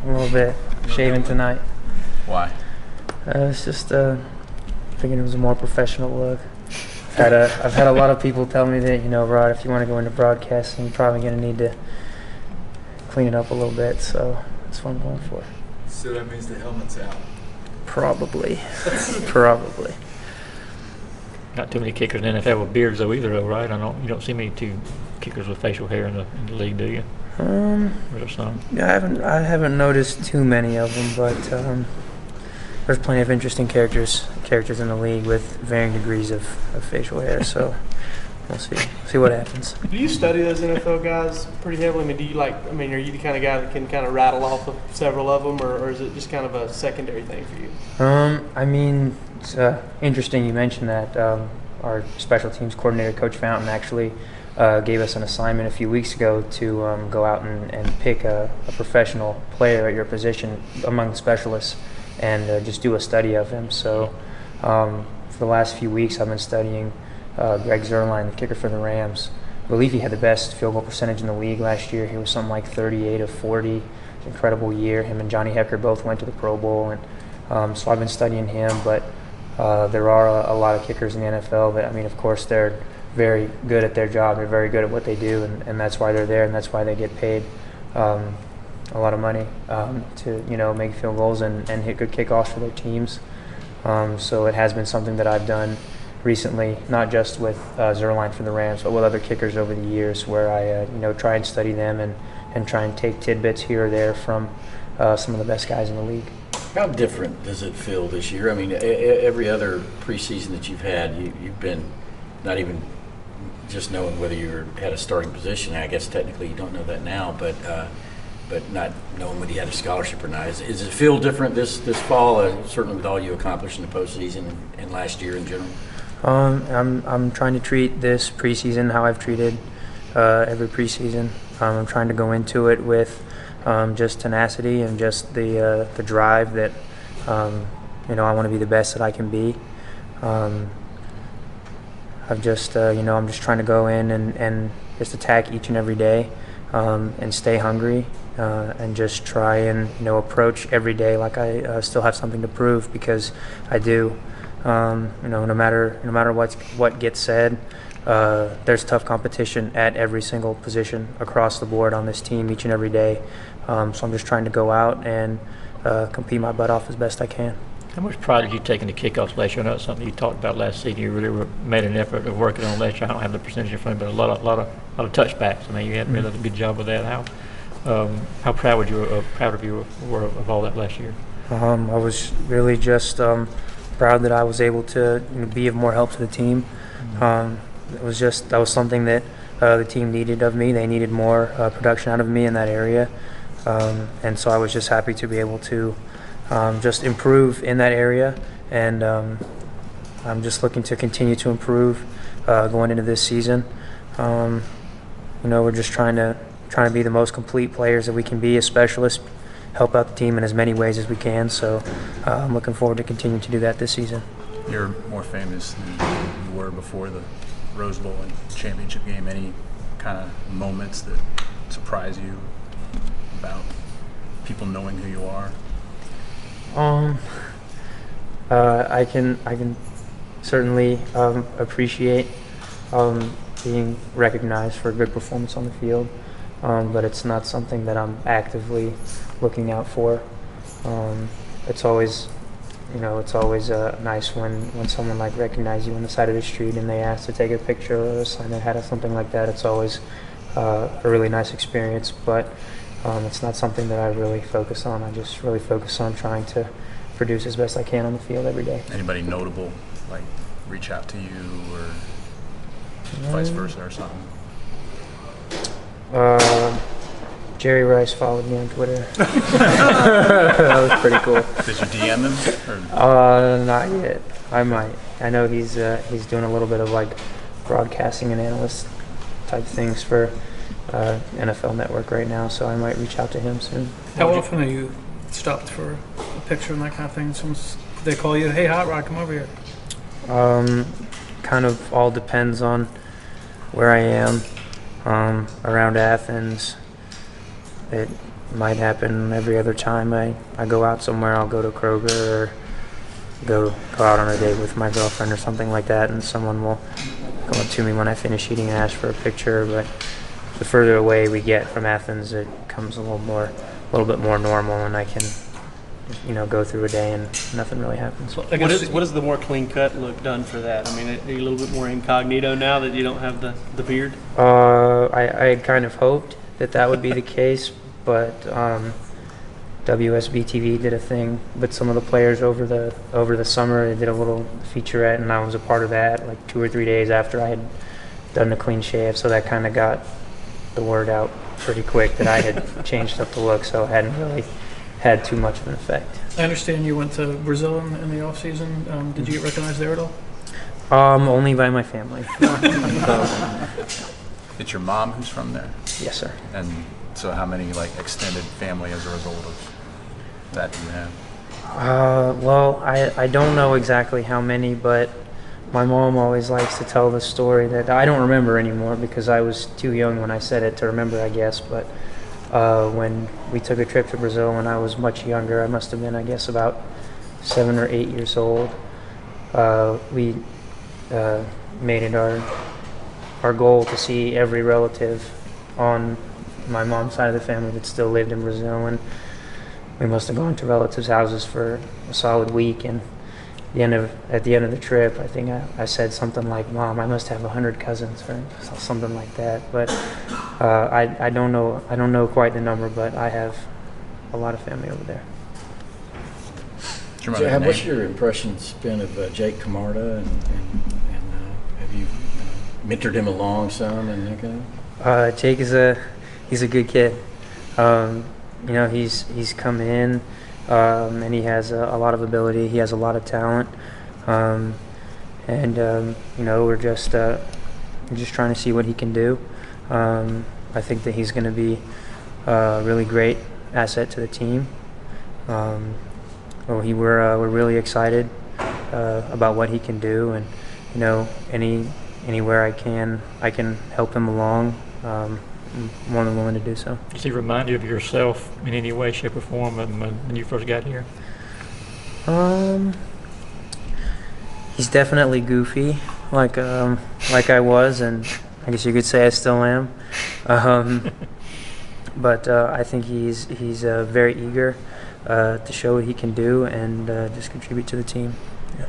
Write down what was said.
a little bit shaven tonight. Why? It's just thinking it was a more professional look. I've had a lot of people tell me that, Rod, if you want to go into broadcasting, you're probably going to need to clean it up a little bit. So that's what I'm going for. So that means the helmet's out. Probably. Probably. Not too many kickers in the NFL with beards though either, though, right? You don't see many kickers with facial hair in the league, do you? Or is there some? Yeah, I haven't noticed too many of them, but there's plenty of interesting characters in the league with varying degrees of facial hair. So we'll see what happens. Do you study those NFL guys pretty heavily? I mean, are you the kind of guy that can kind of rattle off of several of them, or is it just kind of a secondary thing for you? It's interesting you mentioned that. Our special teams coordinator, Coach Fountain, actually gave us an assignment a few weeks ago to go out and pick a professional player at your position among the specialists and just do a study of him. So for the last few weeks, I've been studying Greg Zuerlein, the kicker for the Rams. I believe he had the best field goal percentage in the league last year. He was something like 38 of 40. Incredible year. Him and Johnny Hecker both went to the Pro Bowl, and so I've been studying him. But there are a lot of kickers in the NFL that, of course, they're very good at their job. They're very good at what they do, and that's why they're there, and that's why they get paid a lot of money to make field goals and hit good kickoffs for their teams. So it has been something that I've done recently, not just with Zuerlein for the Rams, but with other kickers over the years, where I try and study them and try and take tidbits here or there from some of the best guys in the league. How different does it feel this year? I mean, every other preseason that you've had, you've been not even just knowing whether you had a starting position. I guess technically you don't know that now, but not knowing whether you had a scholarship or not. Does it feel different this fall, certainly with all you accomplished in the postseason and last year in general? I'm trying to treat this preseason how I've treated every preseason. I'm trying to go into it with just tenacity and just the drive that I want to be the best that I can be. I'm just trying to go in and just attack each and every day and stay hungry and just try and approach every day like I still have something to prove, because I do. No matter what gets said, there's tough competition at every single position across the board on this team each and every day. So I'm just trying to go out and compete my butt off as best I can. How much pride did you take in the kickoffs last year? I know it's something you talked about last season. You really made an effort of working on last year. I don't have the percentage in front of me, but a lot of touchbacks. You had really done a good job with that. How proud of you were of all that last year? I was really just proud that I was able to be of more help to the team. That was something that the team needed of me. They needed more production out of me in that area, and so I was just happy to be able to just improve in that area, and I'm just looking to continue to improve going into this season. We're just trying to be the most complete players that we can be as specialists, help out the team in as many ways as we can. So I'm looking forward to continuing to do that this season. You're more famous than you were before the Rose Bowl and championship game. Any kind of moments that surprise you about people knowing who you are? I can certainly appreciate being recognized for a good performance on the field, but it's not something that I'm actively looking out for. It's always nice when someone recognizes you on the side of the street and they ask to take a picture or sign their hat or something like that. It's always a really nice experience, but it's not something that I really focus on. I just really focus on trying to produce as best I can on the field every day. Anybody notable reach out to you or vice versa or something? Jerry Rice followed me on Twitter. That was pretty cool. Did you DM him? Or? Not yet. I might. I know he's doing a little bit of broadcasting and analyst type things for NFL Network right now, so I might reach out to him soon. How often are you stopped for a picture and that kind of thing? They call you, hey, Hot Rod, come over here. Kind of all depends on where I am. Around Athens, it might happen every other time I go out somewhere. I'll go to Kroger or go out on a date with my girlfriend or something like that, and someone will come up to me when I finish eating and ask for a picture. But the further away we get from Athens, it becomes a little bit more normal, and I can, go through a day and nothing really happens. What is the more clean cut look done for that? I mean, are you a little bit more incognito now that you don't have the beard? I kind of hoped that would be the case, but WSB TV did a thing with some of the players over the summer. They did a little featurette, and I was a part of that, like 2 or 3 days after I had done the clean shave. So that kind of got the word out pretty quick that I had changed up the look. So it hadn't really had too much of an effect. I understand you went to Brazil in the off season. Did you get recognized there at all? Only by my family. It's your mom who's from there? Yes, sir. And so how many extended family as a result of that do you have? Well, I don't know exactly how many, but my mom always likes to tell the story that I don't remember anymore because I was too young when I said it to remember, I guess. But when we took a trip to Brazil when I was much younger, I must have been, I guess, about 7 or 8 years old. We made it our goal to see every relative on my mom's side of the family that still lived in Brazil, and we must have gone to relatives' houses for a solid week. And at the end of the trip, I think I said something like, "Mom, I must have 100 cousins," or something like that. But I don't know quite the number, but I have a lot of family over there. What's your impressions been of Jake Camarda, and have you mentored him along some and that kind of? Jake he's a good kid. He's come in and he has a lot of ability. He has a lot of talent, we're just trying to see what he can do. I think that he's going to be a really great asset to the team. We're really excited about what he can do, and anywhere I can help him along. I'm more than willing to do so. Does he remind you of yourself in any way, shape, or form when you first got here? He's definitely goofy, like I was, and I guess you could say I still am. But I think he's very eager to show what he can do and just contribute to the team. Yeah.